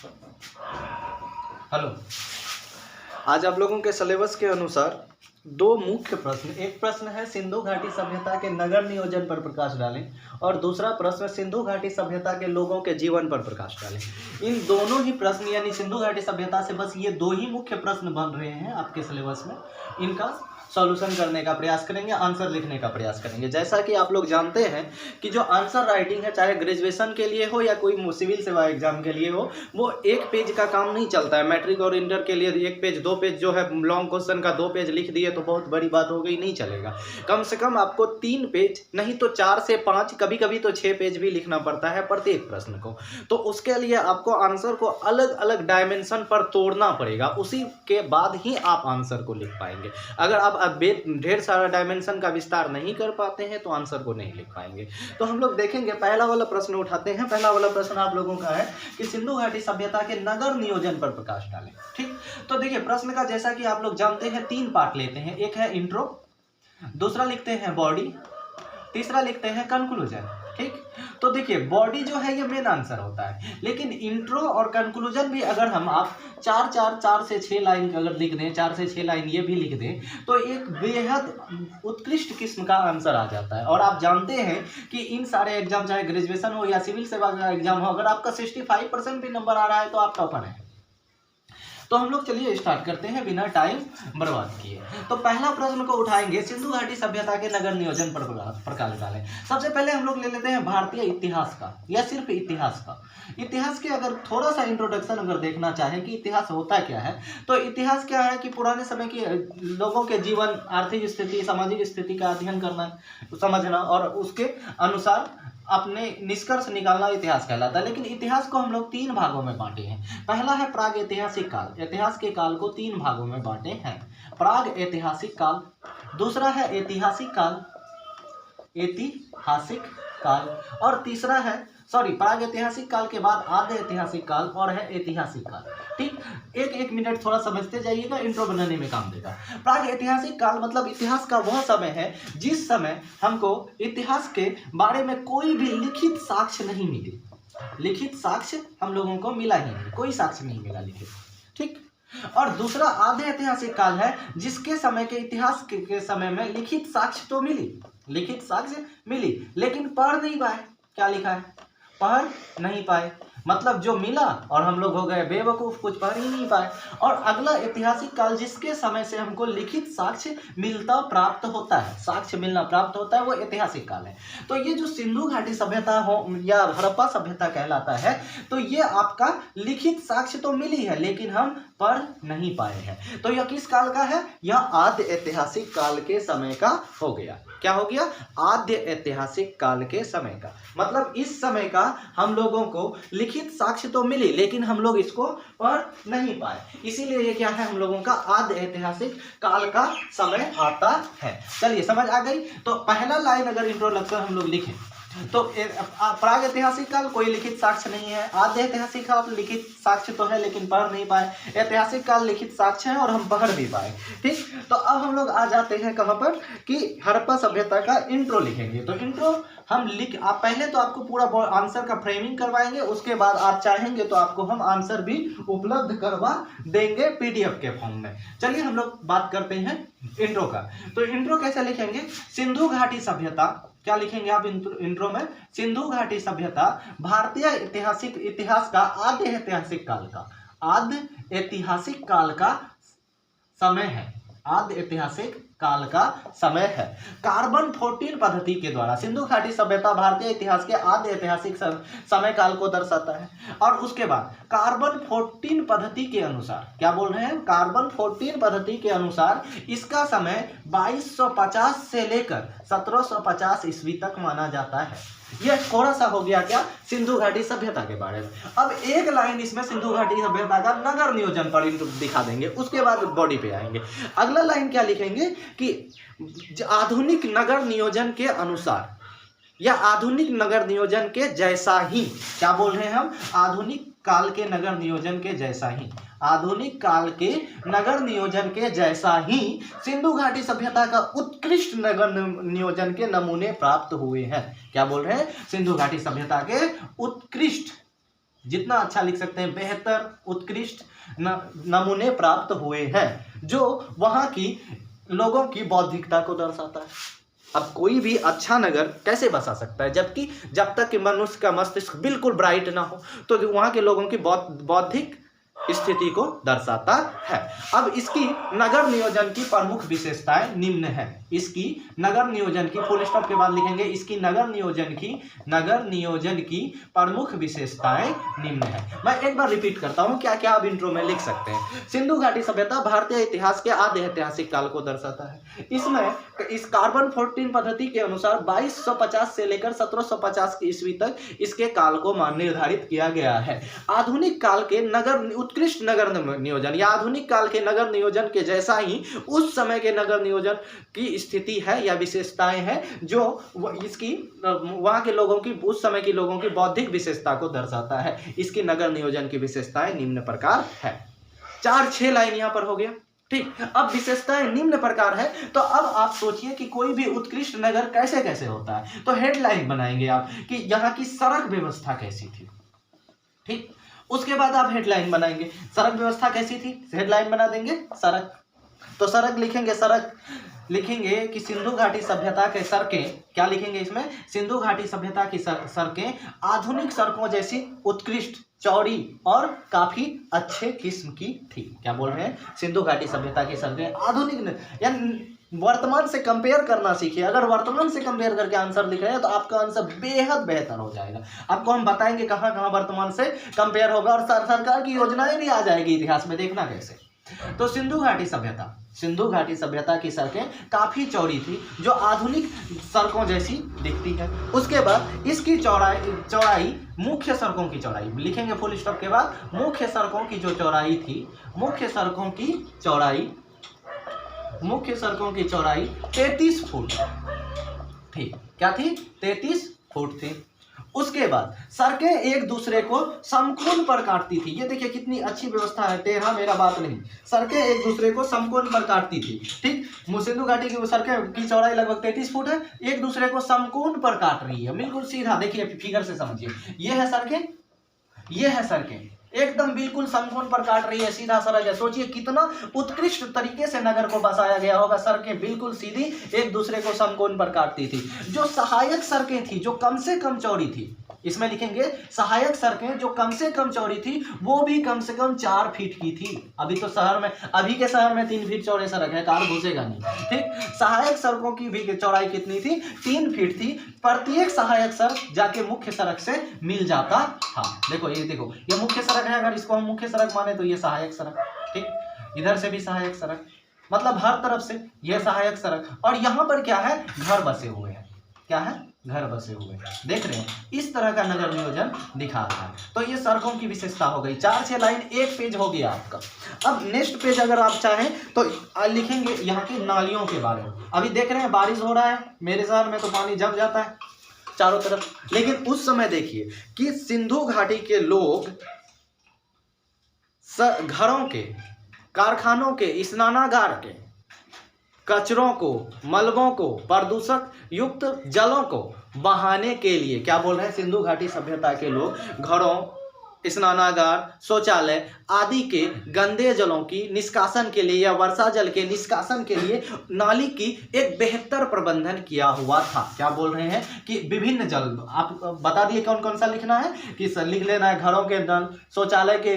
Hello, आज आप लोगों के सिलेबस के अनुसार दो मुख्य प्रश्न, एक प्रश्न है सिंधु घाटी सभ्यता के नगर नियोजन पर प्रकाश डालें और दूसरा प्रश्न सिंधु घाटी सभ्यता के लोगों के जीवन पर प्रकाश डालें। इन दोनों ही प्रश्न यानी सिंधु घाटी सभ्यता से बस ये दो ही मुख्य प्रश्न बन रहे हैं आपके सिलेबस में। इनका सॉल्यूशन करने का प्रयास करेंगे, आंसर लिखने का प्रयास करेंगे। जैसा कि आप लोग जानते हैं कि जो आंसर राइटिंग है, चाहे ग्रेजुएशन के लिए हो या कोई सिविल सेवा एग्जाम के लिए हो, वो एक पेज का काम नहीं चलता है। मैट्रिक और इंटर के लिए एक पेज दो पेज जो है लॉन्ग क्वेश्चन का 2 पेज लिख दिए तो बहुत बड़ी बात हो गई, नहीं चलेगा। कम से कम आपको 3 पेज नहीं तो 4 से 5, कभी कभी तो 6 पेज भी लिखना पड़ता है प्रत्येक प्रश्न को। तो उसके लिए आपको आंसर को अलग अलग डायमेंशन पर तोड़ना पड़ेगा, उसी के बाद ही आप आंसर को लिख पाएंगे। अगर आप ढेर सारा डायमेंशन का विस्तार नहीं कर पाते हैं तो आंसर को नहीं लिख पाएंगे। तो हम लोग देखेंगे, पहला वाला प्रश्न उठाते हैं। पहला वाला प्रश्न आप लोगों का है कि सिंधु घाटी सभ्यता के नगर नियोजन पर प्रकाश डालें। ठीक, तो देखिए प्रश्न का जैसा कि आप लोग जानते हैं 3 पार्ट लेते हैं। एक है इंट्रो, दूसरा लिखते हैं बॉडी, तीसरा लिखते हैं कंक्लूजन। ठीक, तो देखिए बॉडी जो है ये मेन आंसर होता है, लेकिन इंट्रो और कंक्लूजन भी अगर हम आप 4 से 6 लाइन अगर लिख दें, 4 से 6 लाइन ये भी लिख दें तो एक बेहद उत्कृष्ट किस्म का आंसर आ जाता है। और आप जानते हैं कि इन सारे एग्जाम, चाहे ग्रेजुएशन हो या सिविल सेवा का एग्जाम हो, अगर आपका 65% भी नंबर आ रहा है तो आप टॉपर हैं। तो हम लोग चलिए स्टार्ट करते हैं बिना टाइम बर्बाद किए। तो पहला प्रश्न को उठाएंगे, सिंधु घाटी सभ्यता के नगर नियोजन पर प्रकाश डालें। सबसे पहले हम लोग ले लेते हैं भारतीय इतिहास का या सिर्फ इतिहास का। इतिहास के अगर थोड़ा सा इंट्रोडक्शन अगर देखना चाहें कि इतिहास होता क्या है, तो इतिहास क्या है कि पुराने समय के लोगों के जीवन, आर्थिक स्थिति, सामाजिक स्थिति का अध्ययन करना, समझना और उसके अनुसार अपने निष्कर्ष निकालना इतिहास कहलाता है। लेकिन इतिहास को हम लोग 3 भागों में बांटे हैं। पहला है प्राग ऐतिहासिक काल। इतिहास के काल को 3 भागों में बांटे हैं, प्राग ऐतिहासिक काल, दूसरा है ऐतिहासिक काल, और तीसरा है प्राग ऐतिहासिक काल के बाद आद्य ऐतिहासिक काल और है ऐतिहासिक काल। ठीक, एक मिनट थोड़ा समझते जाइएगा, इंट्रो बनाने में काम देगा। प्राग ऐतिहासिक काल मतलब इतिहास का वह समय है जिस समय हमको इतिहास के बारे में कोई भी लिखित साक्ष्य नहीं मिले। लिखित साक्ष्य हम लोगों को मिला ही नहीं, कोई साक्ष्य नहीं मिला लिखित। ठीक, और दूसरा आद्य ऐतिहासिक काल है जिसके समय के इतिहास के समय में लिखित साक्ष्य तो मिली, लिखित साक्ष्य मिली लेकिन पढ़ नहीं पाए। क्या लिखा है? पढ़ नहीं पाए, मतलब जो मिला और हम लोग हो गए बेवकूफ, कुछ पढ़ ही नहीं पाए। और अगला ऐतिहासिक काल जिसके समय से हमको लिखित साक्ष्य मिलता प्राप्त होता है, साक्ष्य मिलना प्राप्त होता है, वो ऐतिहासिक काल है। तो ये जो सिंधु घाटी सभ्यता हो या हड़प्पा सभ्यता कहलाता है, तो ये आपका लिखित साक्ष्य तो मिली है लेकिन हम पढ़ नहीं पाए हैं। तो यह किस काल का है? यह आद्य ऐतिहासिक काल के समय का हो गया। क्या हो गया? आद्य ऐतिहासिक काल के समय का। मतलब इस समय का हम लोगों को लिखित साक्ष्य तो मिली लेकिन हम लोग इसको पढ़ नहीं पाए, इसीलिए ये क्या है, हम लोगों का आद्य ऐतिहासिक काल का समय आता है। चलिए समझ आ गई। तो पहला लाइन अगर इंट्रोडक्शन हम लोग लिखें तो प्राग ऐतिहासिक काल कोई लिखित साक्ष्य नहीं है, आद्य ऐतिहासिक काल लिखित साक्ष्य तो है लेकिन पढ़ नहीं पाए, ऐतिहासिक काल लिखित साक्ष्य है और हम पढ़ भी पाए। ठीक, तो अब हम लोग आ जाते हैं कहाँ पर कि हड़प्पा सभ्यता का इंट्रो लिखेंगे। तो इंट्रो हम आप पहले तो आपको पूरा आंसर का फ्रेमिंग करवाएंगे, उसके बाद आप चाहेंगे तो आपको हम आंसर भी उपलब्ध करवा देंगे पीडीएफ के फॉर्म में। चलिए हम लोग बात करते हैं इंट्रो का। तो इंट्रो कैसे लिखेंगे? सिंधु घाटी सभ्यता, क्या लिखेंगे आप इंट्रो में? सिंधु घाटी सभ्यता भारतीय इतिहास का आद्य ऐतिहासिक काल का, आद्य ऐतिहासिक काल का समय है, आद्य ऐतिहासिक काल का समय है। कार्बन 14 पद्धति के द्वारा सिंधु घाटी सभ्यता भारतीय इतिहास के आद्य ऐतिहासिक समय काल को दर्शाता है। और उसके बाद कार्बन 14 पद्धति के अनुसार, क्या बोल रहे हैं? कार्बन 14 पद्धति के अनुसार इसका समय 2250 से लेकर 1750 ईस्वी तक माना जाता है। यह थोड़ा सा हो गया क्या, सिंधु घाटी सभ्यता के बारे में। अब एक लाइन इसमें सिंधु घाटी सभ्यता का नगर नियोजन पर दिखा देंगे, उसके बाद बॉडी पे आएंगे। अगला लाइन क्या लिखेंगे कि आधुनिक नगर नियोजन के अनुसार या आधुनिक नगर नियोजन के जैसा ही, क्या बोल रहे हैं हम? आधुनिक काल के नगर नियोजन के जैसा ही, आधुनिक काल के नगर नियोजन के जैसा ही सिंधु घाटी सभ्यता का उत्कृष्ट नगर नियोजन के नमूने प्राप्त हुए हैं। क्या बोल रहे हैं? सिंधु घाटी सभ्यता के उत्कृष्ट जितना अच्छा लिख सकते हैं, बेहतर, उत्कृष्ट नमूने प्राप्त हुए हैं, जो वहाँ की लोगों की बौद्धिकता को दर्शाता है। अब कोई भी अच्छा नगर कैसे बसा सकता है, जबकि जब तक कि मनुष्य का मस्तिष्क बिल्कुल ब्राइट ना हो, तो वहाँ के लोगों की बौद्धिक स्थिति को दर्शाता है। अब इसकी नगर नियोजन की प्रमुख विशेषताएं निम्न है। इसकी नगर नियोजन की, फुल स्टॉप के बाद लिखेंगे, इसकी नगर नियोजन की प्रमुख विशेषताएं निम्न है। मैं एक बार रिपीट करता हूं, क्या क्या आप इंट्रो में लिख सकते हैं। सिंधु घाटी सभ्यता भारतीय इतिहास के आद्य ऐतिहासिक काल को दर्शाता है। इसमें इस कार्बन 14 पद्धति के अनुसार 2250 से लेकर 1750 ईस्वी तक इसके काल को निर्धारित किया गया है। आधुनिक काल के उत्कृष्ट नगर नियोजन या आधुनिक काल के नगर नियोजन के जैसा ही उस समय के नगर नियोजन की स्थिति है या विशेषताएं हैं, जो इसकी वहां के लोगों की, उस समय के लोगों की बौद्धिक विशेषता को दर्शाता है। इसकी नगर नियोजन की विशेषताएं निम्न प्रकार है। 4-6 लाइन यहां पर हो गया, ठीक। अब विशेषताएं निम्न प्रकार है, तो अब आप सोचिए कि कोई भी उत्कृष्ट नगर कैसे कैसे होता है। तो हेडलाइन बनाएंगे आप कि यहाँ की सड़क व्यवस्था कैसी थी, ठीक। उसके बाद आप हेडलाइन बनाएंगे, सड़क व्यवस्था कैसी थी, हेडलाइन बना देंगे सड़क। तो सड़क लिखेंगे, सड़क लिखेंगे कि सिंधु घाटी सभ्यता के सड़कें, क्या लिखेंगे इसमें, सिंधु घाटी सभ्यता की सड़कें आधुनिक सड़कों जैसी उत्कृष्ट, चौड़ी और काफी अच्छे किस्म की थी। क्या बोल रहे हैं, सिंधु घाटी सभ्यता की सड़कें आधुनिक, यानी वर्तमान से कंपेयर करना सीखिए। अगर वर्तमान से कंपेयर करके आंसर लिख रहे हैं तो आपका आंसर बेहद बेहतर हो जाएगा। आपको हम बताएंगे कहाँ कहाँ वर्तमान से कंपेयर होगा, और सरकार की योजनाएं भी आ जाएगी इतिहास में, देखना कैसे। तो सिंधु घाटी सभ्यता की सड़कें काफी चौड़ी थी, जो आधुनिक सड़कों जैसी दिखती है। उसके बाद इसकी चौड़ाई मुख्य सड़कों की चौड़ाई लिखेंगे, फुल स्टॉप के बाद, मुख्य सड़कों की जो चौड़ाई थी, मुख्य सड़कों की चौड़ाई 33 फुट थी। क्या थी, 33 फुट थी। उसके बाद सड़कें एक दूसरे को समकोण पर काटती थी। ये देखिए कितनी अच्छी व्यवस्था है, टेढ़ा मेरा बात नहीं, सड़कें एक दूसरे को समकोण पर काटती थी, ठीक। सिंधु घाटी की सड़कें की चौड़ाई लगभग 33 फुट है, एक दूसरे को समकोण पर काट रही है, बिल्कुल सीधा। देखिए फिगर से समझिए, ये है सड़कें, ये है सड़कें, एकदम बिल्कुल समकोण पर काट रही है, सीधा सड़क है। सोचिए कितना उत्कृष्ट तरीके से नगर को बसाया गया होगा। सड़कें बिल्कुल सीधी एक दूसरे को समकोण पर काटती थी। जो सहायक सड़कें थी, जो कम से कम चौड़ी थी, इसमें लिखेंगे सहायक सड़कें जो कम से कम चौड़ी थी, वो भी कम से कम 4 फीट की थी। अभी के शहर में 3 फीट चौड़े सड़क है, कार घुसेगा नहीं, ठीक। सहायक सड़कों की भी चौड़ाई कितनी थी, 3 फीट थी। प्रत्येक सहायक सड़क जाके मुख्य सड़क से मिल जाता था। देखो ये मुख्य सड़क है, अगर इसको हम मुख्य सड़क माने तो ये सहायक सड़क, ठीक। इधर से भी सहायक सड़क, मतलब हर तरफ से ये सहायक सड़क। और यहाँ पर क्या है, घर बसे हुए हैं। क्या है, घर बसे हुए, देख रहे हैं, इस तरह का नगर नियोजन दिखा रहा है। तो ये सड़कों की विशेषता हो गई। 4-6 लाइन, एक पेज हो गया आपका। अब नेक्स्ट पेज अगर आप चाहें तो लिखेंगे यहाँ की नालियों के बारे में। अभी देख रहे हैं बारिश हो रहा है, मेरे शहर में तो पानी जम जाता है चारों तरफ, लेकिन उस समय देखिए कि सिंधु घाटी के लोग घरों के, कारखानों के, स्नानागार के कचरों को, मलबों को, प्रदूषक युक्त जलों को बहाने के लिए, क्या बोल रहे हैं, सिंधु घाटी सभ्यता के लोग घरों, स्नानागार, शौचालय आदि के गंदे जलों की निष्कासन के लिए या वर्षा जल के निष्कासन के लिए नाली की एक बेहतर प्रबंधन किया हुआ था। क्या बोल रहे हैं कि विभिन्न जल, आप बता दिए कौन कौन सा लिखना है, कि लिख लेना है घरों के नल, शौचालय के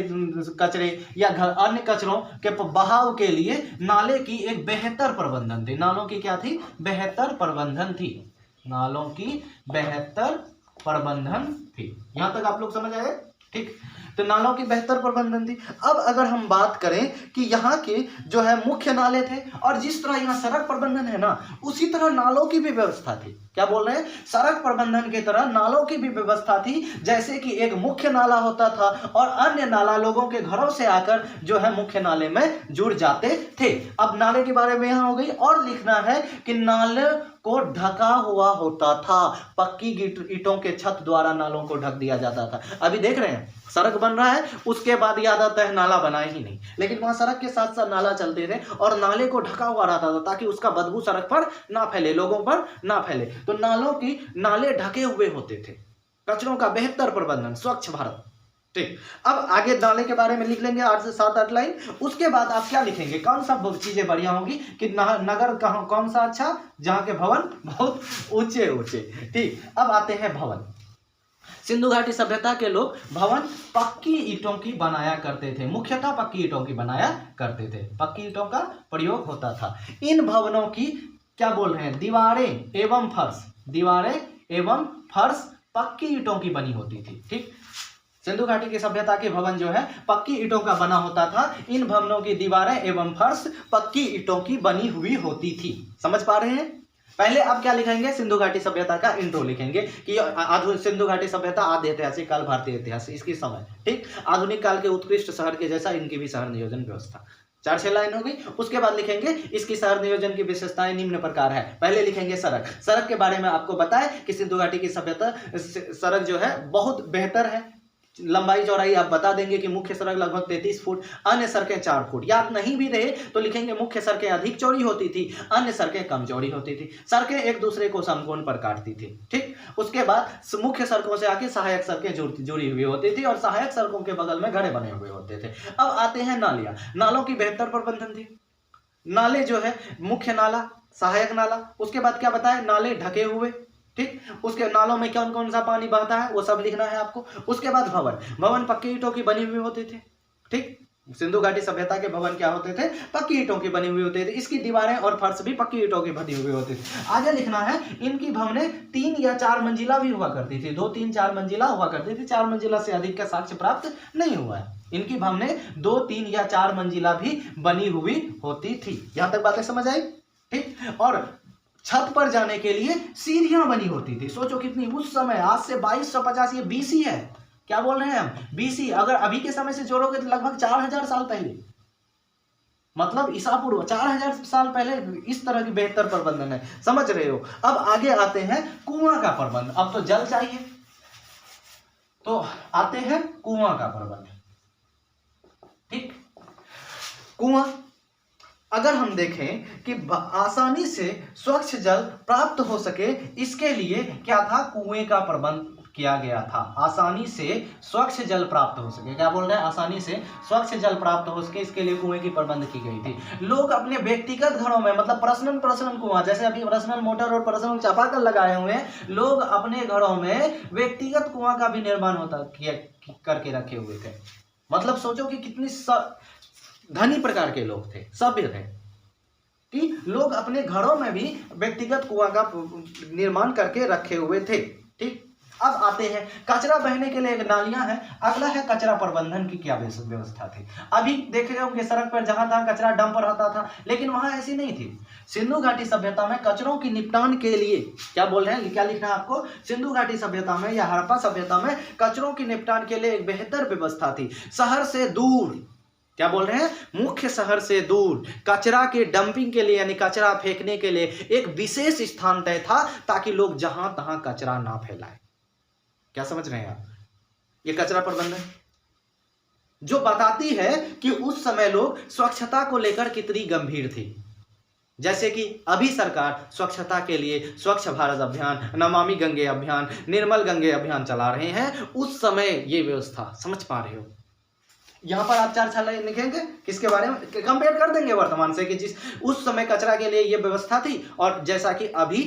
कचरे या अन्य कचरों के बहाव के लिए नाले की एक बेहतर प्रबंधन थी। नालों की क्या थी, बेहतर प्रबंधन थी, नालों की बेहतर प्रबंधन थी। यहां तक आप लोग समझ आए, ठीक। तो नालों की बेहतर प्रबंधन थी। अब अगर हम बात करें कि यहाँ के जो है मुख्य नाले थे, और जिस तरह यहाँ सड़क प्रबंधन है ना, उसी तरह नालों की भी व्यवस्था थी। क्या बोल रहे हैं, सड़क प्रबंधन की तरह नालों की भी व्यवस्था थी। जैसे कि एक मुख्य नाला होता था और अन्य नाला लोगों के घरों से आकर जो है मुख्य नाले में जुड़ जाते थे। अब नाले के बारे में यहाँ हो गई। और लिखना है कि नाले को ढका हुआ होता था, पक्की ईंटों के छत द्वारा नालों को ढक दिया जाता था। अभी देख रहे हैं सड़क बन रहा है, उसके बाद याद आता है नाला बना ही नहीं, लेकिन वहां सड़क के साथ साथ नाला चलते थे और नाले को ढका हुआ रहता था ताकि उसका बदबू सड़क पर ना फैले, लोगों पर ना फैले। तो नाले ढके हुए होते थे। कचरों का बेहतर प्रबंधन, स्वच्छ भारत, ठीक, अब आगे नाले के बारे में लिख लेंगे 8 से 7-8 लाइन। उसके बाद आप क्या लिखेंगे, कौन सा चीजें बढ़िया होंगी कि नगर कहाँ कौन सा अच्छा, जहाँ के भवन बहुत ऊंचे ऊंचे। ठीक, अब आते हैं भवन। सिंधु घाटी सभ्यता के लोग भवन पक्की ईंटों की बनाया करते थे, मुख्यतः पक्की ईंटों की बनाया करते थे, पक्की ईंटों का प्रयोग होता था। इन भवनों की क्या बोल रहे हैं, दीवारें एवं फर्श, दीवारें एवं फर्श पक्की ईंटों की बनी होती थी। ठीक, सिंधु घाटी की सभ्यता के भवन जो है पक्की ईंटों का बना होता था। इन भवनों की दीवारें एवं फर्श पक्की ईंटों की बनी हुई होती थी। समझ पा रहे हैं? पहले अब क्या लिखेंगे, सिंधु घाटी सभ्यता का इंट्रो लिखेंगे कि आधुनिक सिंधु घाटी सभ्यता आद्य ऐतिहासिक काल, भारतीय इतिहास, इसकी समय। ठीक, आधुनिक काल के उत्कृष्ट शहर के जैसा इनकी भी शहर नियोजन व्यवस्था। 4-6 लाइन हो गई। उसके बाद लिखेंगे इसकी शहर नियोजन की विशेषताएं निम्न प्रकार है। पहले लिखेंगे सड़क। सड़क के बारे में आपको बताएं कि सिंधु घाटी की सभ्यता सड़क जो है बहुत बेहतर है, लंबाई चौड़ाई आप बता देंगे कि मुख्य सड़क लगभग 33 फुट, अन्य सड़कें 4 फुट। याद नहीं भी रहे तो लिखेंगे मुख्य सड़कें अधिक चौड़ी होती थी, अन्य सड़कें कम चौड़ी होती थी। सड़कें एक दूसरे को समकोण पर काटती थी। ठीक, उसके बाद मुख्य सड़कों से आके सहायक सड़कें जुड़ी हुई होती थी और सहायक सड़कों के बगल में घड़े बने हुए होते थे। अब आते हैं नालियां। नालों की बेहतर प्रबंधन थी। नाले जो है मुख्य नाला, सहायक नाला, उसके बाद क्या बताए, नाले ढके हुए। ठीक, उसके नालों में कौन कौन सा पानी बहता है वो सब लिखना है आपको। उसके बाद भवन, भवन पक्की ईंटों की बनी हुई होते थे। ठीक, सिंधु घाटी सभ्यता के भवन क्या होते थे, पक्की ईंटों की बनी हुई होते थे। इसकी दीवारें और फर्श भी पक्की ईंटों की बनी हुई होती थी। आगे लिखना है इनकी भवनें 3 या 4 मंजिला भी हुआ करती थी। 2, 3, 4 मंजिला हुआ करती थी। 4 मंजिला से अधिक का साक्ष्य प्राप्त नहीं हुआ है। इनकी भवनें 2, 3 या 4 मंजिला भी बनी हुई होती थी। यहां तक बातें समझ आई? ठीक, और छत पर जाने के लिए सीढ़ियां बनी होती थी। सोचो कितनी, उस समय आज से 2250, ये बीसी है। क्या बोल रहे हैं हम, बीसी। अगर अभी के समय से जोड़ोगे तो लगभग 4000 साल पहले, मतलब ईसा पूर्व 4000 साल पहले इस तरह की बेहतर प्रबंधन है। समझ रहे हो? अब आगे आते हैं कुआं का प्रबंध। अब तो जल चाहिए तो आते हैं कुआं का प्रबंध। ठीक, कुआं अगर हम देखें कि आसानी से स्वच्छ जल प्राप्त हो सके, इसके लिए क्या था, कुएं का प्रबंध किया गया था। आसानी से स्वच्छ जल प्राप्त हो सके, क्या बोल रहे हैं, आसानी से स्वच्छ जल प्राप्त हो सके, इसके लिए कुएं की प्रबंध की गई थी। लोग अपने व्यक्तिगत घरों में, मतलब पर्सनल कुआं, जैसे अभी पर्सनल मोटर और पर्सनल चापाकल लगाए हुए हैं, लोग अपने घरों में व्यक्तिगत कुआं का भी निर्माण करके रखे हुए थे। मतलब सोचो कि कितनी धनी प्रकार के लोग थे, सभ्य थे, कि लोग अपने घरों में भी व्यक्तिगत कुआं का निर्माण करके रखे हुए थे। ठीक, अब आते हैं कचरा बहने के लिए नालियां हैं। अगला है कचरा प्रबंधन की क्या व्यवस्था थी। अभी देख रहे होंगे सड़क पर जहां तहां कचरा डंप रहता था, लेकिन वहां ऐसी नहीं थी। सिंधु घाटी सभ्यता में कचरों की निपटान के लिए क्या बोल रहे हैं, क्या लिखना है आपको, सिंधु घाटी सभ्यता में या हड़प्पा सभ्यता में कचरों की निपटान के लिए एक बेहतर व्यवस्था थी। शहर से दूर, क्या बोल रहे हैं, मुख्य शहर से दूर कचरा के डंपिंग के लिए, यानी कचरा फेंकने के लिए एक विशेष स्थान तय था, ताकि लोग जहां तहां कचरा ना फैलाएं। क्या समझ रहे हैं आप? ये कचरा प्रबंधन जो बताती है कि उस समय लोग स्वच्छता को लेकर कितनी गंभीर थी। जैसे कि अभी सरकार स्वच्छता के लिए स्वच्छ भारत अभियान, नमामि गंगे अभियान, निर्मल गंगे अभियान चला रहे हैं, उस समय ये व्यवस्था, समझ पा रहे हो? यहां पर आप 4 लाइन लिखेंगे, किसके बारे में कंपेयर कर देंगे वर्तमान से, कि जिस उस समय कचरा के लिए ये व्यवस्था थी और जैसा कि अभी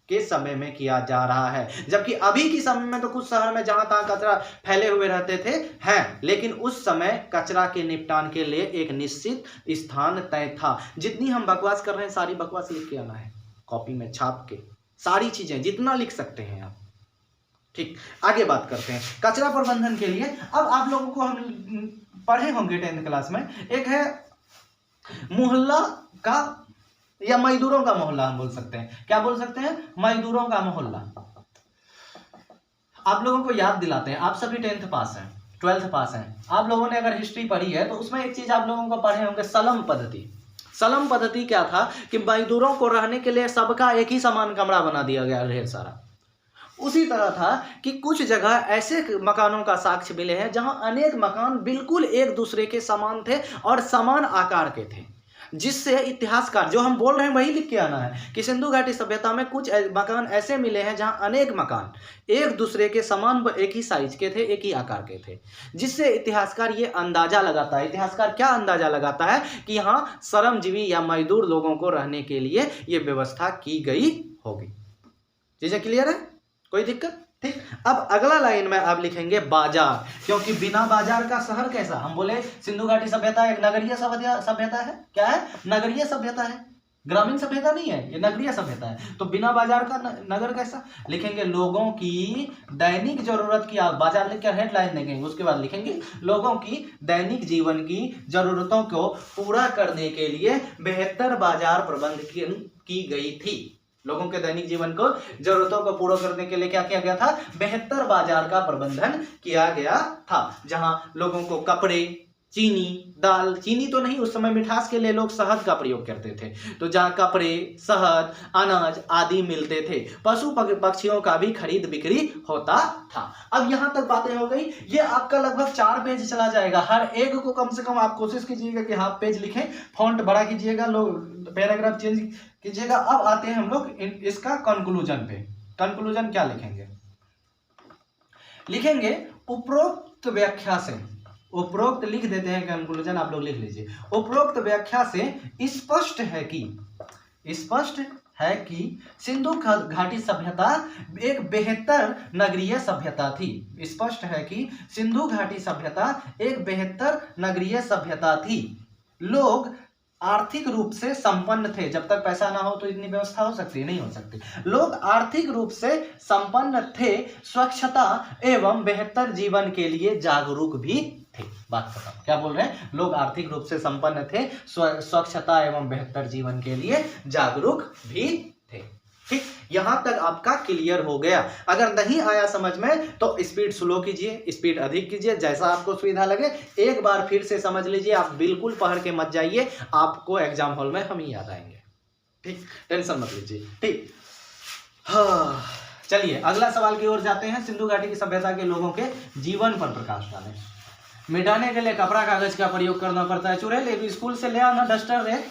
के समय में किया जा रहा है। जबकि अभी के समय में तो कुछ शहर में जहां तहां कचरा फैले हुए रहते थे हैं, लेकिन उस समय कचरा के निपटान के लिए एक निश्चित स्थान तय था। जितनी हम बकवास कर रहे हैं सारी बकवास लिख के आना है, कॉपी में छाप के, सारी चीजें जितना लिख सकते हैं आप। ठीक, आगे बात करते हैं कचरा प्रबंधन के लिए। अब आप लोगों को हम पढ़े होंगे 10th क्लास में, एक है मोहल्ला का या मजदूरों का मोहल्ला, हम बोल सकते हैं। क्या बोल सकते हैं? मजदूरों का मोहल्ला। आप लोगों को याद दिलाते हैं, आप सभी 10th पास हैं, 12th पास हैं। आप लोगों ने अगर हिस्ट्री पढ़ी है तो उसमें एक चीज आप लोगों को पढ़े होंगे, सलम पद्धति। सलम पद्धति क्या था कि मजदूरों को रहने के लिए सबका एक ही समान कमरा बना दिया गया, ढेर सारा। उसी तरह था कि कुछ जगह ऐसे मकानों का साक्ष्य मिले हैं जहां अनेक मकान बिल्कुल एक दूसरे के समान थे और समान आकार के थे। जिससे इतिहासकार जो हम बोल रहे हैं वही लिख के आना है कि सिंधु घाटी सभ्यता में कुछ मकान ऐसे मिले हैं जहां अनेक मकान एक दूसरे के समान व एक ही साइज के थे, एक ही आकार के थे, जिससे इतिहासकार ये अंदाजा लगाता है। इतिहासकार क्या अंदाजा लगाता है कि यहाँ श्रमजीवी या मजदूर लोगों को रहने के लिए ये व्यवस्था की गई होगी। चीजें क्लियर है, कोई दिक्कत? ठीक। अब अगला लाइन में आप लिखेंगे बाजार, क्योंकि बिना बाजार का शहर कैसा? हम बोले सिंधु घाटी सभ्यता एक नगरीय सभ्यता है। क्या है? नगरीय सभ्यता है, ग्रामीण सभ्यता नहीं है, ये नगरीय सभ्यता है। तो बिना बाजार का नगर कैसा? लिखेंगे लोगों की दैनिक जरूरत की, आप बाजार लिखकर हेडलाइन देंगे, उसके बाद लिखेंगे लोगों की दैनिक जीवन की जरूरतों को पूरा करने के लिए बेहतर बाजार प्रबंध की गई थी। लोगों के दैनिक जीवन को जरूरतों को पूरा करने के लिए क्या किया गया था? बेहतर बाजार का प्रबंधन किया गया था, जहां लोगों को कपड़े, चीनी, दाल, चीनी तो नहीं, उस समय मिठास के लिए लोग शहद का प्रयोग करते थे, तो जहाँ कपड़े, शहद, अनाज आदि मिलते थे, पशु पक्षियों का भी खरीद बिक्री होता था। अब यहाँ तक बातें हो गई। ये आपका लगभग 4 पेज चला जाएगा, हर एक को कम से कम आप कोशिश कीजिएगा कि हाफ पेज लिखें, फॉन्ट बड़ा कीजिएगा, लोग पैराग्राफ चेंज कीजिएगा। अब आते हैं हम लोग इसका कंक्लूजन पे। कंक्लूजन क्या लिखेंगे? लिखेंगे उपरोक्त व्याख्या से, उपरोक्त लिख देते हैं, कंक्लूजन आप लोग लिख लीजिए। उपरोक्त व्याख्या से स्पष्ट है कि सिंधु घाटी सभ्यता एक बेहतर नगरीय सभ्यता थी। स्पष्ट है कि सिंधु घाटी सभ्यता एक बेहतर नगरीय सभ्यता थी। लोग आर्थिक रूप से संपन्न थे। जब तक पैसा ना हो तो इतनी व्यवस्था हो सकती है? नहीं हो सकती। लोग आर्थिक रूप से संपन्न थे, स्वच्छता एवं बेहतर जीवन के लिए जागरूक भी थे। बात खत्म। क्या बोल रहे हैं? लोग आर्थिक रूप से संपन्न थे, स्वच्छता एवं बेहतर जीवन के लिए जागरूक भी थे। ठीक, यहां तक आपका क्लियर हो गया। अगर नहीं आया समझ में तो स्पीड स्लो कीजिए, स्पीड अधिक कीजिए, जैसा आपको सुविधा लगे। एक बार फिर से समझ लीजिए, आप बिल्कुल पढ़ के मत जाइए, आपको एग्जाम हॉल में हम ही याद आएंगे। ठीक, टेंशन मत लीजिए। ठीक, हाँ, चलिए अगला सवाल की ओर जाते हैं। सिंधु घाटी की सभ्यता के लोगों के जीवन पर प्रकाश डालें। मिटाने के लिए कपड़ा कागज का प्रयोग करना पड़ता है। चुड़ैल स्कूल से ले आना डस्टर रे,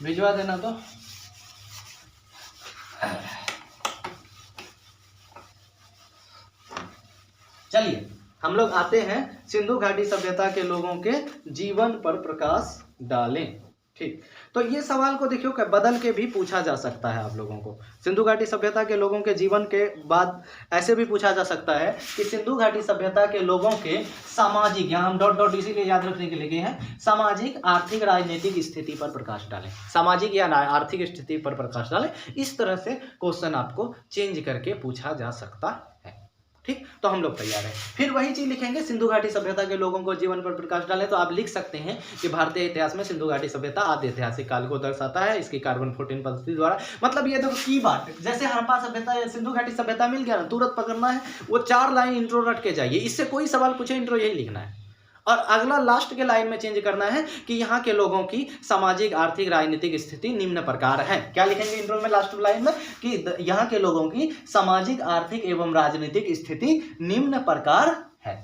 भिजवा देना। तो चलिए हम लोग आते हैं सिंधु घाटी सभ्यता के लोगों के जीवन पर प्रकाश डालें। ठीक, तो ये सवाल को देखियो कि बदल के भी पूछा जा सकता है आप लोगों को। सिंधु घाटी सभ्यता के लोगों के जीवन के बाद ऐसे भी पूछा जा सकता है कि सिंधु घाटी सभ्यता के लोगों के सामाजिक, यहाँ हम डॉट डॉट इसीलिए याद रखने के लिए गए हैं, सामाजिक आर्थिक राजनीतिक स्थिति पर प्रकाश डालें। सामाजिक या आर्थिक स्थिति पर प्रकाश डालें, इस तरह से क्वेश्चन आपको चेंज करके पूछा जा सकता है। ठीक, तो हम लोग तैयार हैं। फिर वही चीज लिखेंगे, सिंधु घाटी सभ्यता के लोगों को जीवन पर प्रकाश डालें। तो आप लिख सकते हैं कि भारतीय इतिहास में सिंधु घाटी सभ्यता आदि ऐतिहासिक काल को दर्शाता है, इसकी कार्बन 14 पद्धति द्वारा। मतलब ये देखो की बात, जैसे हड़प्पा सभ्यता या सिंधु घाटी सभ्यता मिल गया ना, तुरंत पकड़ना है, वो 4 लाइन इंट्रो रट के जाइए। इससे कोई सवाल पूछे, इंट्रो यही लिखना है। और अगला लास्ट के लाइन में चेंज करना है कि यहाँ के लोगों की सामाजिक आर्थिक राजनीतिक स्थिति निम्न प्रकार है। क्या लिखेंगे इंट्रो में लास्ट लाइन में? कि यहाँ के लोगों की सामाजिक आर्थिक एवं राजनीतिक स्थिति निम्न प्रकार है।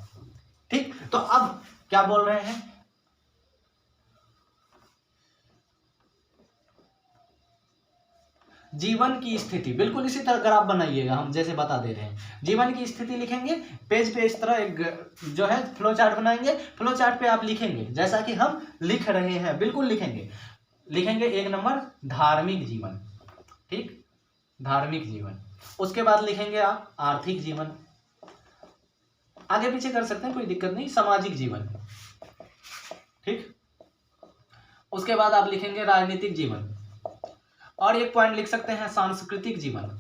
ठीक, तो अब क्या बोल रहे हैं? जीवन की स्थिति, बिल्कुल इसी तरह ग्राफ बनाइएगा, हम जैसे बता दे रहे हैं। जीवन की स्थिति लिखेंगे, पेज पे इस तरह एक जो है फ्लो चार्ट बनाएंगे। फ्लो चार्ट पे आप लिखेंगे जैसा कि हम लिख रहे हैं, बिल्कुल लिखेंगे। लिखेंगे 1 नंबर धार्मिक जीवन। ठीक, धार्मिक जीवन। उसके बाद लिखेंगे आप आर्थिक जीवन, आगे पीछे कर सकते हैं, कोई दिक्कत नहीं। सामाजिक जीवन। ठीक, उसके बाद आप लिखेंगे राजनीतिक जीवन, और एक पॉइंट लिख सकते हैं सांस्कृतिक जीवन,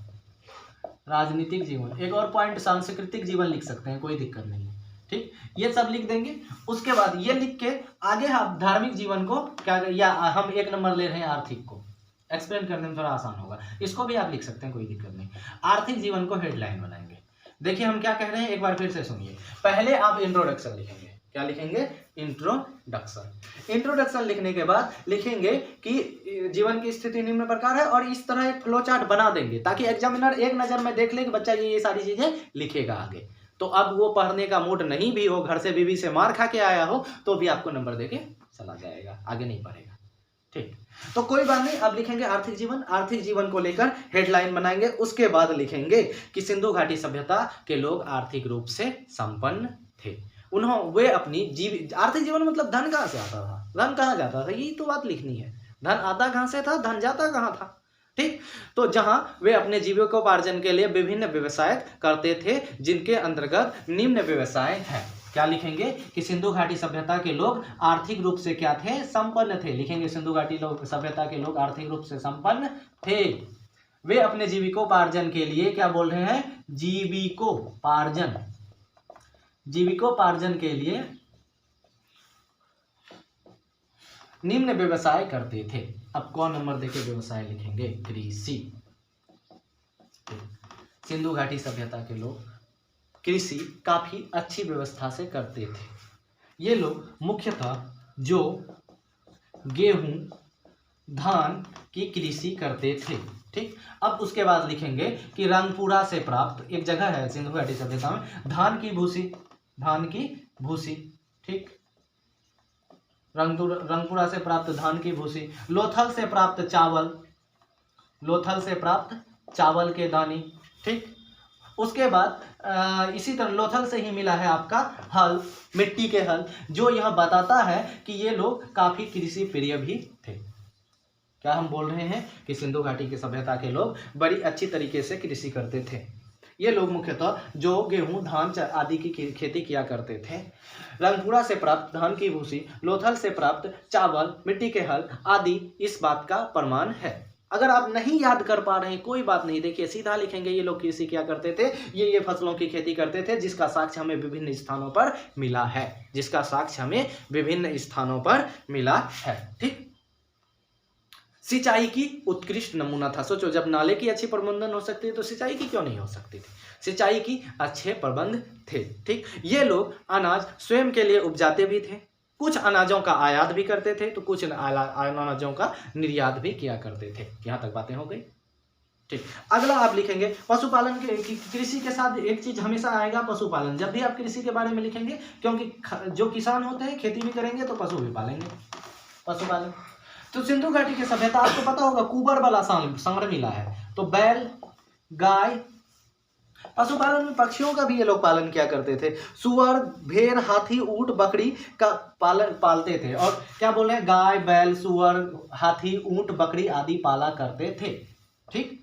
राजनीतिक जीवन। एक और पॉइंट सांस्कृतिक जीवन लिख सकते हैं, कोई दिक्कत नहीं है। ठीक, ये सब लिख देंगे। उसके बाद ये लिख के आगे आप धार्मिक जीवन को क्या, या हम 1 नंबर ले रहे हैं आर्थिक को, एक्सप्लेन करने में थोड़ा आसान होगा, इसको भी आप लिख सकते हैं, कोई दिक्कत नहीं। आर्थिक जीवन को हेडलाइन बनाएंगे। देखिए हम क्या कह रहे हैं, एक बार फिर से सुनिए। पहले आप इंट्रोडक्शन लिखेंगे। क्या लिखेंगे? इंट्रोडक्शन। इंट्रोडक्शन लिखने के बाद लिखेंगे कि जीवन की स्थिति निम्न प्रकार है, और इस तरह एक फ्लो चार्ट बना देंगे ताकि एग्जामिनर एक नज़र में देख ले कि बच्चा ये सारी चीजें लिखेगा आगे। तो अब वो पढ़ने का मूड नहीं भी हो, घर से बीवी से मार खा के आया हो, तो भी आपको नंबर देके चला जाएगा, आगे नहीं पढ़ेगा। ठीक, तो कोई बात नहीं। अब लिखेंगे आर्थिक जीवन। आर्थिक जीवन को लेकर हेडलाइन बनाएंगे, उसके बाद लिखेंगे कि सिंधु घाटी सभ्यता के लोग आर्थिक रूप से संपन्न थे। वे अपनी आर्थिक जीवन मतलब धन कहाँ से आता था, धन कहाँ जाता था, यही तो बात लिखनी है। धन आता कहाँ से था, धन जाता कहाँ था। ठीक, तो जहां वे अपने जीविकोपार्जन के लिए विभिन्न व्यवसाय करते थे, जिनके अंतर्गत निम्न व्यवसाय हैं। क्या लिखेंगे कि सिंधु घाटी सभ्यता के लोग आर्थिक रूप से क्या थे, संपन्न थे। लिखेंगे सिंधु घाटी सभ्यता के लोग आर्थिक रूप से संपन्न थे। वे अपने जीविकोपार्जन के लिए क्या बोल रहे हैं, जीविकोपार्जन के लिए निम्न व्यवसाय करते थे। अब कौन नंबर देके व्यवसाय लिखेंगे, कृषि। सिंधु घाटी सभ्यता के लोग कृषि काफी अच्छी व्यवस्था से करते थे। ये लोग मुख्यतः जो गेहूं धान की कृषि करते थे। ठीक, अब उसके बाद लिखेंगे कि रंगपुरा से प्राप्त, एक जगह है सिंधु घाटी सभ्यता में, धान की भूसी। ठीक, रंगपुरा से प्राप्त धान की भूसी, लोथल से प्राप्त चावल के दाने। ठीक, उसके बाद इसी तरह लोथल से ही मिला है आपका हल, मिट्टी के हल, जो यह बताता है कि ये लोग काफी कृषि प्रिय भी थे। क्या हम बोल रहे हैं कि सिंधु घाटी की सभ्यता के लोग बड़ी अच्छी तरीके से कृषि करते थे। ये लोग मुख्यतः जो गेहूं धान आदि की खेती किया करते थे। रंगपुरा से प्राप्त धान की भूसी, लोथल से प्राप्त चावल, मिट्टी के हल आदि इस बात का प्रमाण है। अगर आप नहीं याद कर पा रहे हैं कोई बात नहीं, देखिए सीधा लिखेंगे ये लोग कृषि क्या करते थे, ये फसलों की खेती करते थे, जिसका साक्ष्य हमें विभिन्न स्थानों पर मिला है। ठीक, सिंचाई की उत्कृष्ट नमूना था। सोचो, जब नाले की अच्छी प्रबंधन हो सकती है तो सिंचाई की क्यों नहीं हो सकती थी। सिंचाई की अच्छे प्रबंध थे। ठीक, ये लोग अनाज स्वयं के लिए उपजाते भी थे, कुछ अनाजों का आयात भी करते थे, तो कुछ अनाजों का निर्यात भी किया करते थे। यहाँ तक बातें हो गई। ठीक, अगला आप लिखेंगे पशुपालन के, कृषि के साथ एक चीज हमेशा आएगा, पशुपालन। जब भी आप कृषि के बारे में लिखेंगे, क्योंकि जो किसान होते हैं खेती भी करेंगे तो पशु भी पालेंगे, पशुपालन। तो सिंधु घाटी की सभ्यता आपको पता होगा कुबर वाला संग्रह मिला है, तो बैल गाय, पशुपालन में पक्षियों का भी ये लोग पालन किया करते थे। सुअर भेड़ हाथी ऊंट बकरी का पालते थे। और क्या बोल रहे हैं, गाय बैल सुअर हाथी ऊंट बकरी आदि पाला करते थे। ठीक,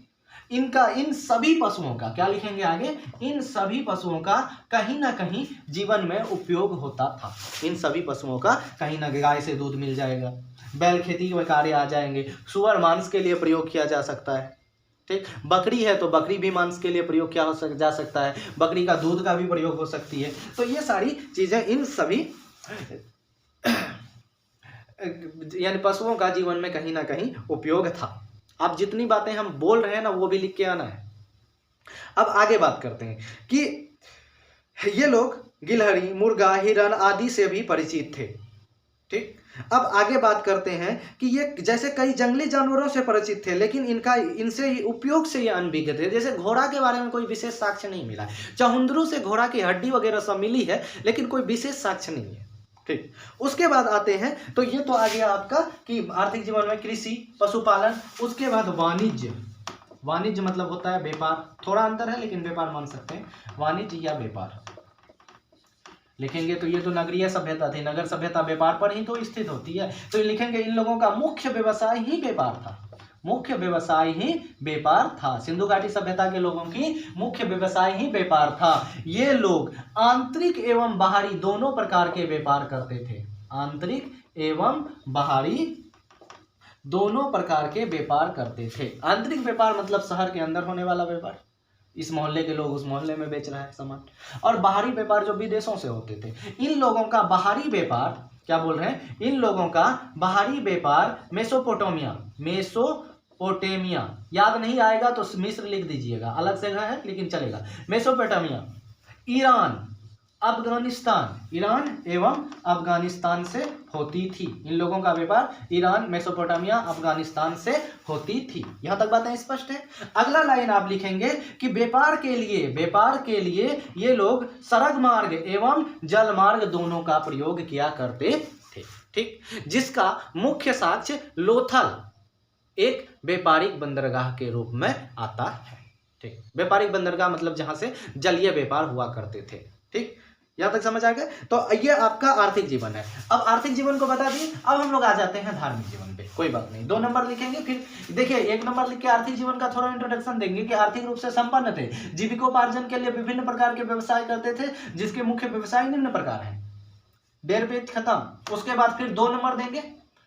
इन सभी पशुओं का क्या लिखेंगे आगे, इन सभी पशुओं का कहीं ना कहीं जीवन में उपयोग होता था। इन सभी पशुओं का कहीं ना, गाय से दूध मिल जाएगा, बैल खेती में कार्य आ जाएंगे, सुअर मांस के लिए प्रयोग किया जा सकता है। ठीक, बकरी है तो बकरी भी मांस के लिए प्रयोग किया जा सकता है, बकरी का दूध का भी प्रयोग हो सकती है। तो ये सारी चीजें इन सभी यानी पशुओं का जीवन में कहीं ना कहीं उपयोग था। अब जितनी बातें हम बोल रहे हैं ना वो भी लिख के आना है। अब आगे बात करते हैं कि ये लोग गिलहरी मुर्गा हिरन आदि से भी परिचित थे। ठीक, अब आगे बात करते हैं कि ये जैसे कई जंगली जानवरों से परिचित थे, लेकिन इनसे उपयोग से ये अनभिज्ञ थे। जैसे घोड़ा के बारे में कोई विशेष साक्ष्य नहीं मिला, चहुंदरू से घोड़ा की हड्डी वगैरह सब मिली है, लेकिन कोई विशेष साक्ष्य नहीं है। ठीक, उसके बाद आते हैं, तो ये तो आ गया आपका कि आर्थिक जीवन में कृषि पशुपालन। उसके बाद वाणिज्य मतलब होता है व्यापार, थोड़ा अंतर है लेकिन व्यापार मान सकते हैं, वाणिज्य या व्यापार लिखेंगे। तो ये तो नगरीय सभ्यता थी, नगर सभ्यता व्यापार पर ही तो स्थित होती है। तो लिखेंगे इन लोगों का मुख्य व्यवसाय ही व्यापार था। सिंधु घाटी सभ्यता के लोगों की मुख्य व्यवसाय ही व्यापार था। ये लोग आंतरिक एवं बाहरी दोनों प्रकार के व्यापार करते थे, आंतरिक एवं बाहरी दोनों प्रकार के व्यापार करते थे। आंतरिक व्यापार मतलब शहर के अंदर होने वाला व्यापार, इस मोहल्ले के लोग उस मोहल्ले में बेच रहा है सामान, और बाहरी व्यापार जो विदेशों से होते थे। इन लोगों का बाहरी व्यापार क्या बोल रहे हैं, इन लोगों का बाहरी व्यापार मेसोपोटामिया, याद नहीं आएगा तो मिस्र लिख दीजिएगा, अलग जगह है लेकिन चलेगा। मेसोपोटामिया, ईरान, अफगानिस्तान, ईरान एवं अफगानिस्तान से होती थी। इन लोगों का व्यापार ईरान, मेसोपोटामिया, अफगानिस्तान से होती थी। यहां तक बातें स्पष्ट है। अगला लाइन आप लिखेंगे कि व्यापार के लिए ये लोग सड़क मार्ग एवं जल मार्ग दोनों का प्रयोग किया करते थे। ठीक, जिसका मुख्य साक्ष्य लोथल एक व्यापारिक बंदरगाह के रूप में आता है। ठीक, व्यापारिक बंदरगाह मतलब जहां से जलीय व्यापार हुआ करते थे। ठीक, यहां तक समझ आ गया। तो ये आपका आर्थिक जीवन है। अब आर्थिक जीवन को बता दिए, अब हम लोग आ जाते हैं धार्मिक जीवन पे। कोई बात नहीं, 2 नंबर लिखेंगे। फिर देखिए 1 नंबर लिख के आर्थिक जीवन का थोड़ा इंट्रोडक्शन देंगे कि आर्थिक रूप से संपन्न थे, जीविकोपार्जन के लिए विभिन्न प्रकार के व्यवसाय करते थे, जिसके मुख्य व्यवसाय निम्न प्रकार हैं। 1.5 पेज खत्म। उसके बाद फिर 2 नंबर देंगे,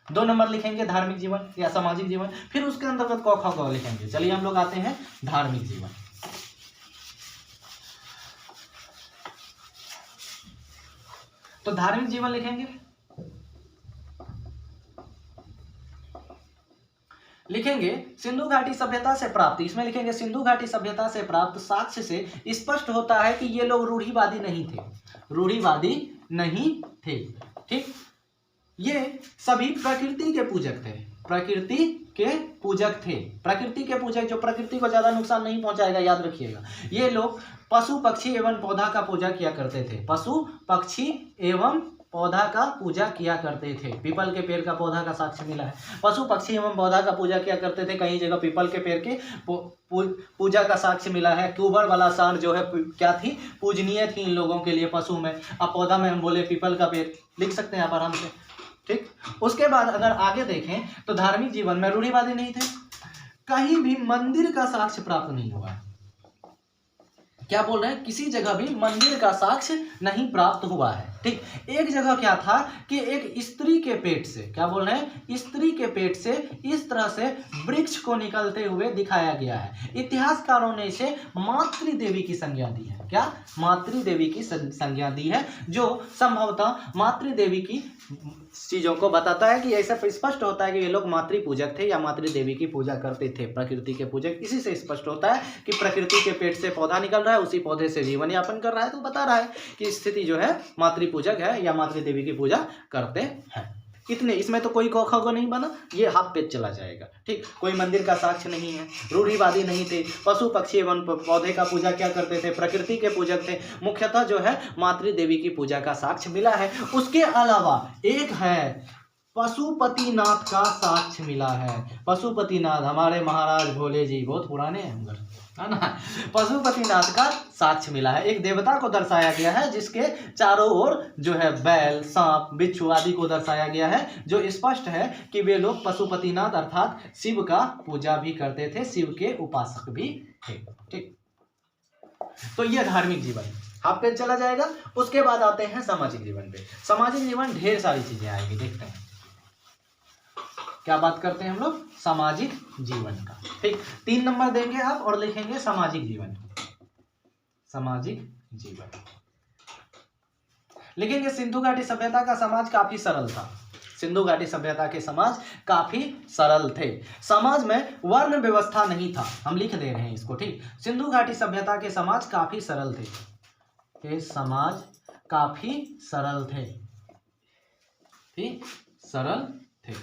2 नंबर लिखेंगे धार्मिक जीवन या सामाजिक जीवन, फिर उसके अंतर्गत क ख ग लिखेंगे। चलिए हम लोग आते हैं धार्मिक जीवन। तो धार्मिक जीवन लिखेंगे सिंधु घाटी सभ्यता से प्राप्त, इसमें लिखेंगे सिंधु घाटी सभ्यता से प्राप्त साक्ष्य से स्पष्ट होता है कि ये लोग रूढ़िवादी नहीं थे। ठीक, ये सभी प्रकृति के पूजक थे। प्रकृति के पूजक जो प्रकृति को ज्यादा नुकसान नहीं पहुंचाएगा, याद रखिएगा। ये लोग पशु पक्षी एवं पौधा का पूजा किया करते थे। पशु पक्षी एवं पौधा का पूजा किया करते थे। पीपल के पेड़ का पौधा का साक्ष्य मिला है। पशु पक्षी एवं पौधा का पूजा किया करते थे। कई जगह पीपल के पेड़ के पूजा का साक्ष्य मिला है। कुबर वाला सांड जो है क्या थी, पूजनीय थी इन लोगों के लिए पशु में। अब पौधा में हम बोले पीपल का पेड़, लिख सकते हैं आप आराम से। ठीक, उसके बाद अगर आगे देखें तो धार्मिक जीवन में रूढ़िवादी नहीं थे। कहीं भी मंदिर का साक्ष्य प्राप्त नहीं हुआ है। क्या बोल रहे हैं, किसी जगह भी मंदिर का साक्ष्य नहीं प्राप्त हुआ है। ठीक, एक जगह क्या था कि एक स्त्री के पेट से, क्या बोल रहे हैं, स्त्री के पेट से इस तरह से वृक्ष को निकलते हुए दिखाया गया है। इतिहासकारों ने इसे मातृ देवी की संज्ञा दी है। क्या, मातृ देवी की संज्ञा दी है, जो संभवतः मातृ देवी की चीजों को बताता है कि ऐसा स्पष्ट होता है कि ये लोग मातृ पूजक थे या मातृ देवी की पूजा करते थे, प्रकृति के पूजक। इसी से स्पष्ट होता है कि प्रकृति के पेट से पौधा निकल रहा है, उसी पौधे से जीवन यापन कर रहा है, तो बता रहा है कि स्थिति जो है मातृ पूजक है या मातृ देवी की पूजा करते हैं। इतने, इसमें तो कोई खगो नहीं बना, ये हाफ पेज चला जाएगा। ठीक, कोई मंदिर का साक्ष्य नहीं है, रूढ़िवादी नहीं थे, पशु पक्षी एवं पौधे का पूजा क्या करते थे, प्रकृति के पूजक थे। मुख्यतः जो है मातृ देवी की पूजा का साक्ष्य मिला है। उसके अलावा एक है पशुपतिनाथ का साक्ष्य मिला है। पशुपतिनाथ हमारे महाराज भोले जी, बहुत पुराने हैं है ना। पशुपतिनाथ का साक्ष्य मिला है। एक देवता को दर्शाया गया है जिसके चारों ओर जो है बैल, सांप, बिच्छू आदि को दर्शाया गया है, जो स्पष्ट है कि वे लोग पशुपतिनाथ अर्थात शिव का पूजा भी करते थे, शिव के उपासक भी थे। ठीक, तो यह धार्मिक जीवन हाफ पेज चला जाएगा। उसके बाद आते हैं सामाजिक जीवन पे। सामाजिक जीवन ढेर सारी चीजें आएगी, देखते हैं क्या बात करते हैं हम लोग सामाजिक जीवन का। ठीक, 3 नंबर देंगे आप और लिखेंगे सामाजिक जीवन। सामाजिक जीवन लिखेंगे सिंधु घाटी सभ्यता का समाज काफी सरल था। सिंधु घाटी सभ्यता के समाज काफी सरल थे। समाज में वर्ण व्यवस्था नहीं था, हम लिख दे रहे हैं इसको। ठीक, सिंधु घाटी सभ्यता के समाज काफी सरल थे। के समाज काफी सरल थे। ठीक, सरल थे।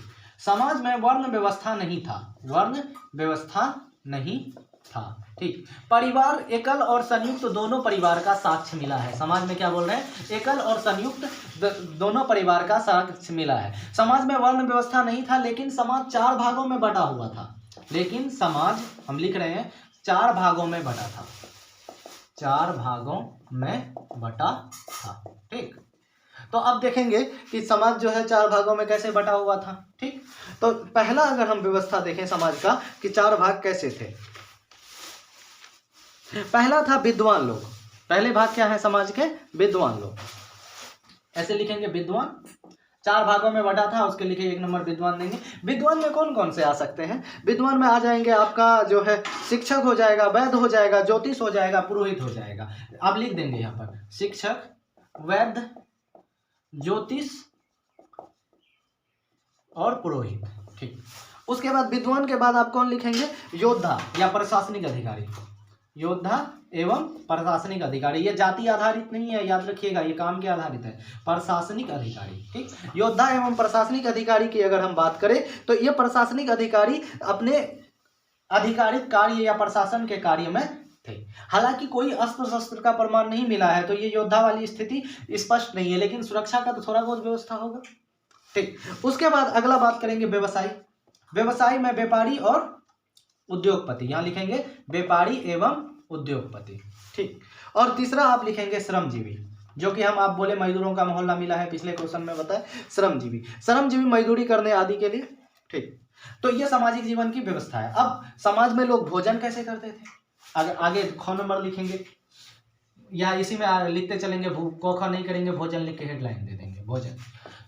समाज में वर्ण व्यवस्था नहीं था, वर्ण व्यवस्था नहीं था। ठीक, परिवार एकल और संयुक्त दोनों परिवार का साक्ष्य मिला है। समाज में क्या बोल रहे हैं, एकल और संयुक्त दोनों परिवार का साक्ष्य मिला है। समाज में वर्ण व्यवस्था नहीं था, लेकिन समाज 4 भागों में बटा हुआ था। लेकिन समाज हम लिख रहे हैं 4 भागों में बटा था, 4 भागों में बटा था। ठीक, तो अब देखेंगे कि समाज जो है 4 भागों में कैसे बटा हुआ था। ठीक, तो पहला अगर हम व्यवस्था देखें समाज का कि 4 भाग कैसे थे। पहला था विद्वान लोग। पहले भाग क्या है समाज के, विद्वान लोग। ऐसे लिखेंगे विद्वान, 4 भागों में बटा था, उसके लिखे 1 नंबर विद्वान देंगे। विद्वान में कौन कौन से आ सकते हैं, विद्वान में आ जाएंगे आपका जो है शिक्षक हो जाएगा, वैद्य हो जाएगा, ज्योतिष हो जाएगा, पुरोहित हो जाएगा। आप लिख देंगे यहाँ पर शिक्षक, वैद्य, ज्योतिष और पुरोहित। ठीक, उसके बाद विद्वान के बाद आप कौन लिखेंगे, योद्धा या प्रशासनिक अधिकारी। योद्धा एवं प्रशासनिक अधिकारी। ये जाति आधारित नहीं है, याद रखिएगा, ये काम के आधारित है, प्रशासनिक अधिकारी। ठीक, योद्धा एवं प्रशासनिक अधिकारी की अगर हम बात करें तो ये प्रशासनिक अधिकारी अपने आधिकारिक कार्य या प्रशासन के कार्य में थे। हालांकि कोई अस्त्र शस्त्र का प्रमाण नहीं मिला है तो ये योद्धा वाली स्थिति स्पष्ट नहीं है, लेकिन सुरक्षा का तो थोड़ा बहुत व्यवस्था होगा। ठीक, उसके बाद अगला बात करेंगे व्यवसायी। व्यवसायी में व्यापारी और उद्योगपति, यहां लिखेंगे व्यापारी एवं उद्योगपति। ठीक, और तीसरा आप लिखेंगे श्रमजीवी, जो कि हम आप बोले मजदूरों का मोहल्ला मिला है, पिछले क्वेश्चन में बताए श्रमजीवी। श्रमजीवी मजदूरी करने आदि के लिए। ठीक, तो ये सामाजिक जीवन की व्यवस्था है। अब समाज में लोग भोजन कैसे करते थे, आगे ख नंबर लिखेंगे या इसी में लिखते चलेंगे, क ख नहीं करेंगे, भोजन लिख के हेडलाइन दे देंगे भोजन।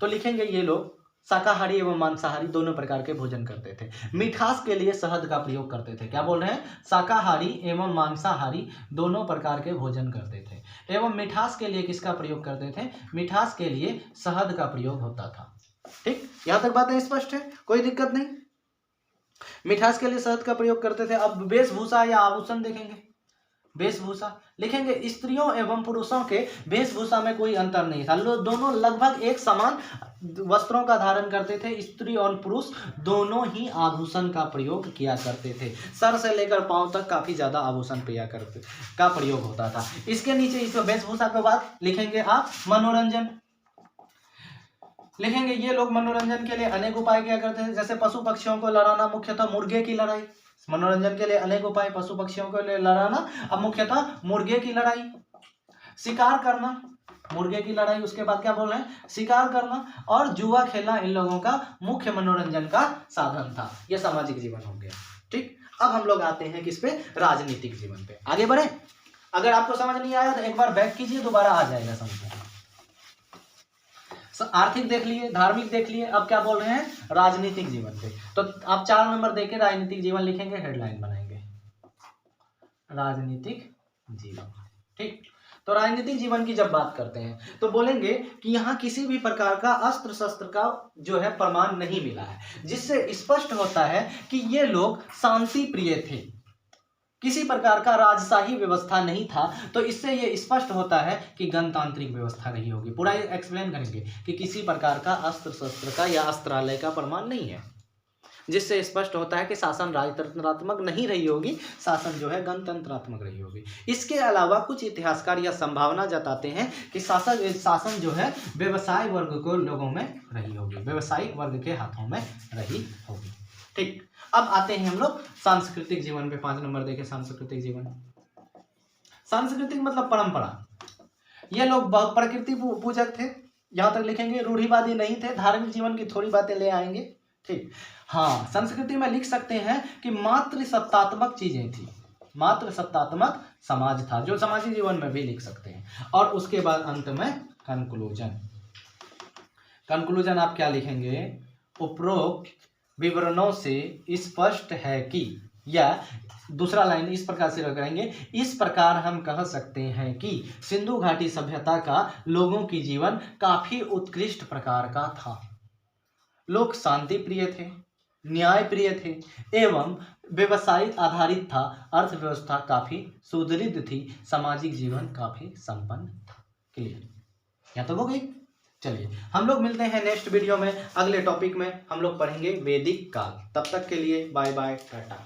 तो लिखेंगे ये लोग शाकाहारी एवं मांसाहारी दोनों प्रकार के भोजन करते थे। मिठास के लिए शहद का प्रयोग करते थे। क्या बोल रहे हैं, शाकाहारी एवं मांसाहारी दोनों प्रकार के भोजन करते थे। एवं मिठास के लिए किसका प्रयोग करते थे, मिठास के लिए शहद का प्रयोग होता था। ठीक, यहां तक बातें स्पष्ट है, कोई दिक्कत नहीं। मिठास के लिए शहद का प्रयोग करते थे। अब वेशभूषा या आभूषण देखेंगे। वेशभूषा लिखेंगे स्त्रियों एवं पुरुषों के वेशभूषा में कोई अंतर नहीं था, दोनों लगभग एक समान वस्त्रों का धारण करते थे। स्त्री और पुरुष दोनों ही आभूषण का प्रयोग किया करते थे। सर से लेकर पांव तक काफी ज्यादा आभूषण का प्रयोग होता था। इसके नीचे इस वेशभूषा के बाद लिखेंगे आप मनोरंजन। लिखेंगे ये लोग मनोरंजन के लिए अनेक उपाय क्या करते हैं, जैसे पशु पक्षियों को लड़ाना, मुख्यतः मुर्गे की लड़ाई। मनोरंजन के लिए अनेक उपाय, पशु पक्षियों को लड़ाना, अब मुख्यतः मुर्गे की लड़ाई। शिकार करना, मुर्गे की लड़ाई, उसके बाद क्या बोल रहे हैं, शिकार करना और जुआ खेलना इन लोगों का मुख्य मनोरंजन का साधन था। यह सामाजिक जीवन हो गया। ठीक, अब हम लोग आते हैं किस पे, राजनीतिक जीवन पे। आगे बढ़े। अगर आपको समझ नहीं आया तो एक बार बैक कीजिए, दोबारा आ जाएगा समझ में। आर्थिक देख लिए, धार्मिक देख लिए, अब क्या बोल रहे हैं, राजनीतिक जीवन पे। तो आप 4 नंबर देके राजनीतिक जीवन लिखेंगे, हेडलाइन बनाएंगे राजनीतिक जीवन। ठीक, तो राजनीतिक जीवन की जब बात करते हैं तो बोलेंगे कि यहाँ किसी भी प्रकार का अस्त्र शस्त्र का जो है प्रमाण नहीं मिला है, जिससे स्पष्ट होता है कि ये लोग शांति प्रिय थे। किसी प्रकार का राजशाही व्यवस्था नहीं था, तो इससे ये स्पष्ट होता है कि गणतांत्रिक व्यवस्था रही होगी। पूरा एक्सप्लेन करेंगे कि किसी प्रकार का अस्त्र शस्त्र का या अस्त्रालय का प्रमाण नहीं है, जिससे स्पष्ट होता है कि शासन राजतंत्रात्मक नहीं रही होगी, शासन जो है गणतंत्रात्मक रही होगी। इसके अलावा कुछ इतिहासकार यह संभावना जताते हैं कि शासन जो है व्यवसाय वर्ग को लोगों में रही होगी, व्यवसायिक वर्ग के हाथों में रही होगी। ठीक, अब आते हैं हम लोग सांस्कृतिक जीवन पे। 5 नंबर देखें, सांस्कृतिक जीवन। सांस्कृतिक मतलब परंपरा। ये लोग बहुत प्रकृति पूजक थे, यहां तक लिखेंगे। रूढ़िवादी नहीं थे, धार्मिक जीवन की थोड़ी बातें ले आएंगे। ठीक, हाँ, संस्कृति में लिख सकते हैं कि मात्र सत्तात्मक चीजें थी, मात्र सत्तात्मक समाज था, जो सामाजिक जीवन में भी लिख सकते हैं। और उसके बाद अंत में कंक्लूजन। कंक्लूजन आप क्या लिखेंगे, उपरोक्त विवरणों से स्पष्ट है कि, या दूसरा लाइन इस प्रकार से लगाएंगे, इस प्रकार हम कह सकते हैं कि सिंधु घाटी सभ्यता का लोगों की जीवन काफी उत्कृष्ट प्रकार का था। लोग शांति प्रिय थे, न्याय प्रिय थे एवं व्यवसायिक आधारित था। अर्थव्यवस्था काफी सुदृढ़ थी, सामाजिक जीवन काफी संपन्न था। क्लियर, यहाँ तो हो गई। चलिए हम लोग मिलते हैं नेक्स्ट वीडियो में, अगले टॉपिक में हम लोग पढ़ेंगे वैदिक काल। तब तक के लिए बाय बाय, टाटा।